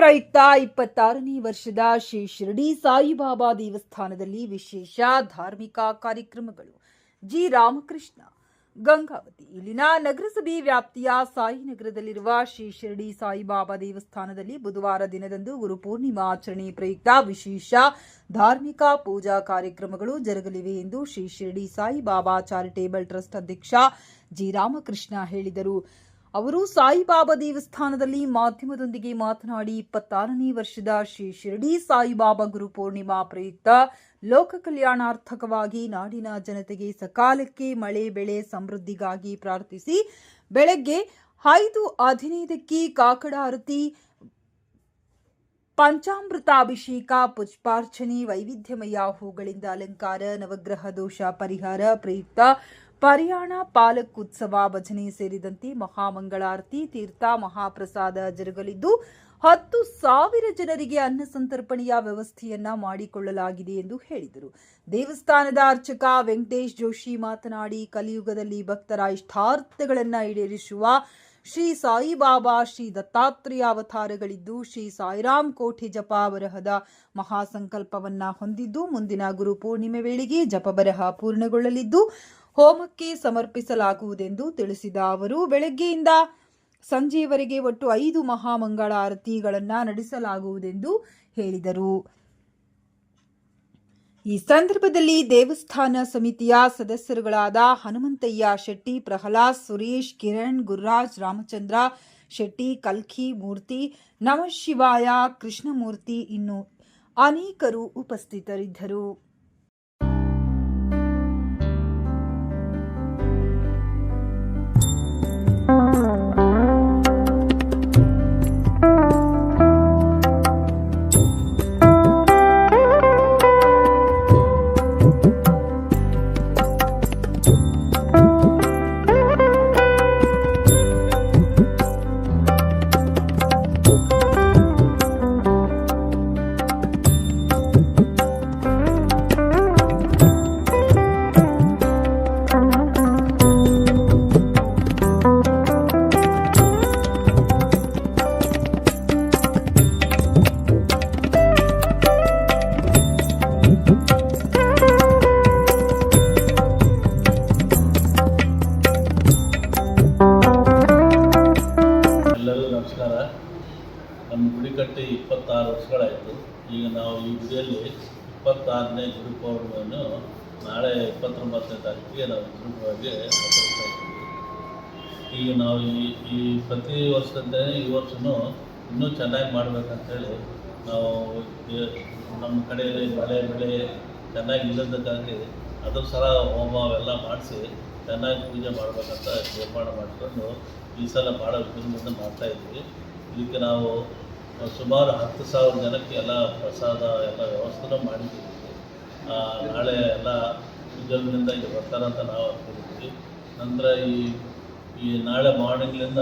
ಪ್ರಯುಕ್ತ 26ನೇ ವರ್ಷದ ಶ್ರೀ ಶಿರಡಿ ಸಾಯಿಬಾಬಾ ದೇವಸ್ಥಾನದಲ್ಲಿ ವಿಶೇಷ ಧಾರ್ಮಿಕ ಕಾರ್ಯಕ್ರಮಗಳು. ಜಿ ರಾಮಕೃಷ್ಣ ಗಂಗಾವತಿ ಇಲ್ಲಿನ ನಗರಸಭೆ ವ್ಯಾಪ್ತಿಯ ಸಾಯಿನಗರದಲ್ಲಿರುವ ಶ್ರೀ ಶಿರಡಿ ಸಾಯಿಬಾಬಾ ದೇವಸ್ಥಾನದಲ್ಲಿ ಬುಧವಾರ ದಿನದಂದು ಗುರುಪೂರ್ಣಿಮಾ ಆಚರಣೆ ಪ್ರಯುಕ್ತ ವಿಶೇಷ ಧಾರ್ಮಿಕ ಪೂಜಾ ಕಾರ್ಯಕ್ರಮಗಳು ಜರುಗಲಿವೆ ಎಂದು ಶ್ರೀ ಶಿರಡಿ ಸಾಯಿಬಾಬಾ ಚಾರಿಟೇಬಲ್ ಟ್ರಸ್ಟ್ ಅಧ್ಯಕ್ಷ ಜಿ ರಾಮಕೃಷ್ಣ ಹೇಳಿದರು. ಅವರು ಸಾಯಿಬಾಬಾ ದೇವಸ್ಥಾನದಲ್ಲಿ ಮಾಧ್ಯಮದೊಂದಿಗೆ ಮಾತನಾಡಿ 26ನೇ ವರ್ಷದ ಶ್ರೀ ಶಿರಡಿ ಸಾಯಿಬಾಬಾ ಗುರುಪೂರ್ಣಿಮಾ ಪ್ರಯುಕ್ತ ಲೋಕ ಕಲ್ಯಾಣಾರ್ಥಕವಾಗಿ ನಾಡಿನ ಜನತೆಗೆ ಸಕಾಲಕ್ಕೆ ಮಳೆ ಬೆಳೆ ಸಮೃದ್ಧಿಗಾಗಿ ಪ್ರಾರ್ಥಿಸಿ ಬೆಳಗ್ಗೆ 5:15ಕ್ಕೆ ಕಾಕಡ ಆರತಿ, ಪಂಚಾಮೃತಾಭಿಷೇಕ, ಪುಷ್ಪಾರ್ಚನೆ, ವೈವಿಧ್ಯಮಯ ಹೂಗಳಿಂದ ಅಲಂಕಾರ, ನವಗ್ರಹ ದೋಷ ಪರಿಹಾರ ಪ್ರಯುಕ್ತ ಪರಿಯಾಣ ಪಾಲಕ್ ಉತ್ಸವ, ಭಜನೆ ಸೇರಿದಂತೆ ಮಹಾಮಂಗಳಾರತಿ, ತೀರ್ಥ ಮಹಾಪ್ರಸಾದ ಜರುಗಲಿದ್ದು 10,000 ಜನರಿಗೆ ಅನ್ನ ಸಂತರ್ಪಣೆಯ ವ್ಯವಸ್ಥೆಯನ್ನ ಮಾಡಿಕೊಳ್ಳಲಾಗಿದೆ ಎಂದು ಹೇಳಿದರು. ದೇವಸ್ಥಾನದ ಅರ್ಚಕ ವೆಂಕಟೇಶ್ ಜೋಶಿ ಮಾತನಾಡಿ, ಕಲಿಯುಗದಲ್ಲಿ ಭಕ್ತರ ಇಷ್ಟಾರ್ಥಗಳನ್ನು ಈಡೇರಿಸುವ ಶ್ರೀ ಸಾಯಿಬಾಬಾ ಶ್ರೀ ದತ್ತಾತ್ರೇಯ ಅವತಾರಗಳಿದ್ದು ಶ್ರೀ ಸಾಯಿರಾಮ್ ಕೋಟೆ ಜಪ ಬರಹದ ಮಹಾಸಂಕಲ್ಪವನ್ನ ಹೊಂದಿದ್ದು ಮುಂದಿನ ಗುರುಪೂರ್ಣಿಮೆ ವೇಳೆಗೆ ಜಪಬರಹ ಪೂರ್ಣಗೊಳ್ಳಲಿದ್ದು ಹೋಮಕ್ಕೆ ಸಮರ್ಪಿಸಲಾಗುವುದೆಂದು ತಿಳಿಸಿದ ಅವರು, ಬೆಳಗ್ಗೆಯಿಂದ ಸಂಜೆಯವರೆಗೆ ಒಟ್ಟು 5 ಮಹಾಮಂಗಳ ಆರತಿಗಳನ್ನು ನಡೆಸಲಾಗುವುದೆಂದು ಹೇಳಿದರು. ಈ ಸಂದರ್ಭದಲ್ಲಿ ದೇವಸ್ಥಾನ ಸಮಿತಿಯ ಸದಸ್ಯರುಗಳಾದ ಹನುಮಂತಯ್ಯ ಶೆಟ್ಟಿ, ಪ್ರಹ್ಲಾದ್, ಸುರೇಶ್, ಕಿರಣ್, ಗುರುರಾಜ್, ರಾಮಚಂದ್ರ ಶೆಟ್ಟಿ, ಕಲ್ಕಿ ಮೂರ್ತಿ, ನಮಃಶಿವಾಯ, ಕೃಷ್ಣಮೂರ್ತಿ ಇನ್ನು ಅನೇಕರು ಉಪಸ್ಥಿತರಿದ್ದರು. ನಮಸ್ಕಾರ. ನಮ್ಮ ಗುಡಿ ಕಟ್ಟಿ 26 ವರ್ಷಗಳಾಯಿತು. ಈಗ ನಾವು ಈ ಗುಡಿಯಲ್ಲಿ 26ನೇ ಗುರುಪೌರ್ಣಿಮೆಯನ್ನು ನಾಳೆ 29ನೇ ತಾರೀಕಿಗೆ ನಾವು ವಿಜೃಂಭವಾಗಿ ಆಚರಿಸ್ತಾ ಇದ್ದೀವಿ. ಈಗ ನಾವು ಈ ಪ್ರತಿ ವರ್ಷದಂತೆ ಈ ವರ್ಷವೂ ಇನ್ನೂ ಚೆನ್ನಾಗಿ ಮಾಡಬೇಕಂತೇಳಿ ನಾವು ನಮ್ಮ ಕಡೆಯಲ್ಲಿ ಬೆಳೆ ಚೆನ್ನಾಗಿ ಇಲ್ಲದಕ್ಕಾಗಿ ಅದ್ರ ಸಲ ಹೋಮ ಅವೆಲ್ಲ ಮಾಡಿಸಿ ಚೆನ್ನಾಗಿ ಪೂಜೆ ಮಾಡಬೇಕಂತ ತೀರ್ಮಾನ ಮಾಡಿಕೊಂಡು ಈ ಸಲ ಭಾಳ ವಿಜೃಂಭಣೆ ಮಾಡ್ತಾಯಿದ್ವಿ. ಇದಕ್ಕೆ ನಾವು ಸುಮಾರು 10,000 ಜನಕ್ಕೆ ಎಲ್ಲ ಪ್ರಸಾದ ಎಲ್ಲ ವ್ಯವಸ್ಥೆನೂ ಮಾಡಿದ್ದೀವಿ. ನಾಳೆ ಎಲ್ಲ ವಿಜೃಂಭಣೆಯಿಂದ ಇಲ್ಲಿ ಬರ್ತಾರಂತ ನಾವು ಅಂದ್ಕೊಂಡಿದ್ವಿ. ನಂತರ ಈ ನಾಳೆ ಮಾರ್ನಿಂಗ್ಲಿಂದ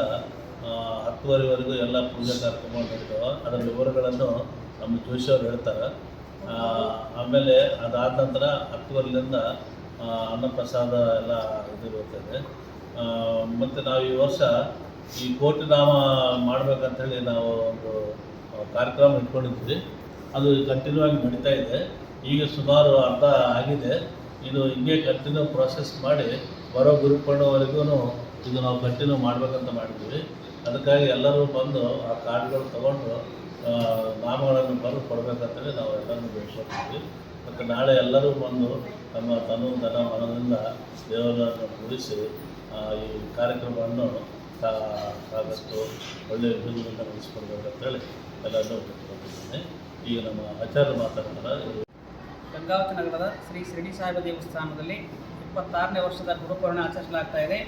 10:30ವರೆಗೂ ಎಲ್ಲ ಪೂಜಾ ಕಾರ್ಯಕ್ರಮ ನಡೀತಾವೆ. ಅದರ ವಿವರಗಳನ್ನು ನಮ್ಮ ಜೋಶಿಯವರು ಹೇಳ್ತಾರೆ. ಆಮೇಲೆ ಅದಾದ ನಂತರ 10:30ರಿಂದ ಅನ್ನಪ್ರಸಾದ ಎಲ್ಲ ಇದು ಇರ್ತದೆ. ಮತ್ತು ನಾವು ಈ ವರ್ಷ ಈ ಕೋಟಿ ನಾಮ ಮಾಡಬೇಕಂತೇಳಿ ನಾವು ಒಂದು ಕಾರ್ಯಕ್ರಮ ಇಟ್ಕೊಂಡಿದ್ವಿ. ಅದು ಕಂಟಿನ್ಯೂ ಆಗಿ ನಡೀತಾ ಇದೆ. ಈಗ ಸುಮಾರು ಅರ್ಧ ಆಗಿದೆ. ಇದು ಹಿಂಗೆ ಕಂಟಿನ್ಯೂ ಪ್ರೊಸೆಸ್ ಮಾಡಿ ಬರೋ ಗುರುಪೂರ್ಣಿಮೆವರೆಗೂ ಇದು ನಾವು ಕಂಟಿನ್ಯೂ ಮಾಡಬೇಕಂತ ಮಾಡಿದ್ವಿ. ಅದಕ್ಕಾಗಿ ಎಲ್ಲರೂ ಬಂದು ಆ ಕಾರ್ಡ್ಗಳು ತೊಗೊಂಡು ನಾಮಗಳನ್ನು ಬರೆದು ಕೊಡಬೇಕಂತೇಳಿ ನಾವು ಎಲ್ಲರೂ ಬೇಡ್ಕೊಳ್ತೀವಿ. ಮತ್ತು ನಾಳೆ ಎಲ್ಲರೂ ಬಂದು ನಮ್ಮ ತನು ಧನ ಮನದಿಂದ ದೇವರನ್ನು ಕೂರಿಸಿ ಈ ಕಾರ್ಯಕ್ರಮವನ್ನು ಸಾಕಷ್ಟು ಒಳ್ಳೆಯ ವಿಜೃಂಭಣೆಯಿಂದ ನಡೆಸಿಕೊಡ್ಬೇಕಂತೇಳಿ ಎಲ್ಲರನ್ನೂ ಬಿಟ್ಟುಕೊಂಡಿದ್ದೇನೆ. ಈಗ ನಮ್ಮ ಆಚಾರ್ಯರು ಮಾತಾಡ್ತಾರೆ. ಗಂಗಾವತಿ ನಗರದ ಶ್ರೀ ಶಿರಡಿ ಸಾಯಿಬಾ ದೇವಸ್ಥಾನದಲ್ಲಿ 26ನೇ ವರ್ಷದ ಗುರುಪೂರ್ಣಿಮೆ ಆಚರಿಸಲಾಗ್ತಾ ಇದೆ.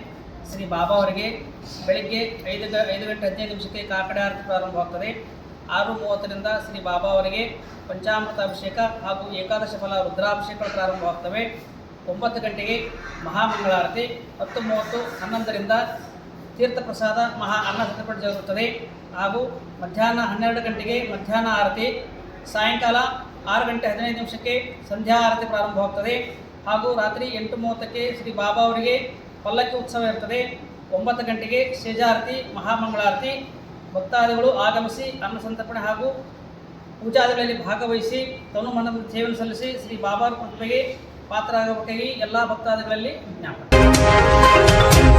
ಶ್ರೀ ಬಾಬಾ ಅವರಿಗೆ ಬೆಳಗ್ಗೆ 5 ಗಂಟೆ 15 ನಿಮಿಷಕ್ಕೆ ಕಾಕಡ ಆರತಿ ಪ್ರಾರಂಭವಾಗ್ತದೆ. 6:30ರಿಂದ ಶ್ರೀ ಬಾಬಾ ಅವರಿಗೆ ಪಂಚಾಮೃತ ಅಭಿಷೇಕ ಹಾಗೂ ಏಕಾದಶ ಫಲ ರುದ್ರಾಭಿಷೇಕಗಳು ಪ್ರಾರಂಭವಾಗ್ತವೆ. 9 ಗಂಟೆಗೆ ಮಹಾಮಂಗಳಾರತಿ, 10:30 11ರಿಂದ ತೀರ್ಥ ಪ್ರಸಾದ ಮಹಾ ಅನ್ನ ಸಂತರ್ಪಣೆ ಜರುಗುತ್ತದೆ. ಹಾಗೂ ಮಧ್ಯಾಹ್ನ 12 ಗಂಟೆಗೆ ಮಧ್ಯಾಹ್ನ ಆರತಿ, ಸಾಯಂಕಾಲ 6 ಗಂಟೆ 15 ನಿಮಿಷಕ್ಕೆ ಸಂಧ್ಯಾ ಆರತಿ ಪ್ರಾರಂಭವಾಗ್ತದೆ. ಹಾಗೂ ರಾತ್ರಿ 8:30ಕ್ಕೆ ಶ್ರೀ ಬಾಬಾ ಅವರಿಗೆ ಪಲ್ಲಕ್ಕಿ ಉತ್ಸವ ಇರ್ತದೆ. 9 ಗಂಟೆಗೆ ಸೇಜಾರತಿ, ಮಹಾಮಂಗಳಾರತಿ, ಭಕ್ತಾದಿಗಳು ಆಗಮಿಸಿ ಅನ್ನ ಸಂತರ್ಪಣೆ ಹಾಗೂ ಪೂಜಾದಿಗಳಲ್ಲಿ ಭಾಗವಹಿಸಿ ತನು ಮನದ ಸೇವೆಯನ್ನು ಸಲ್ಲಿಸಿ ಶ್ರೀ ಬಾಬಾರ ಕೃಪೆಗೆ ಪಾತ್ರರಾಗಬೇಕಾಗಿ ಎಲ್ಲ ಭಕ್ತಾದಿಗಳಲ್ಲಿ ವಿಜ್ಞಾಪನೆ.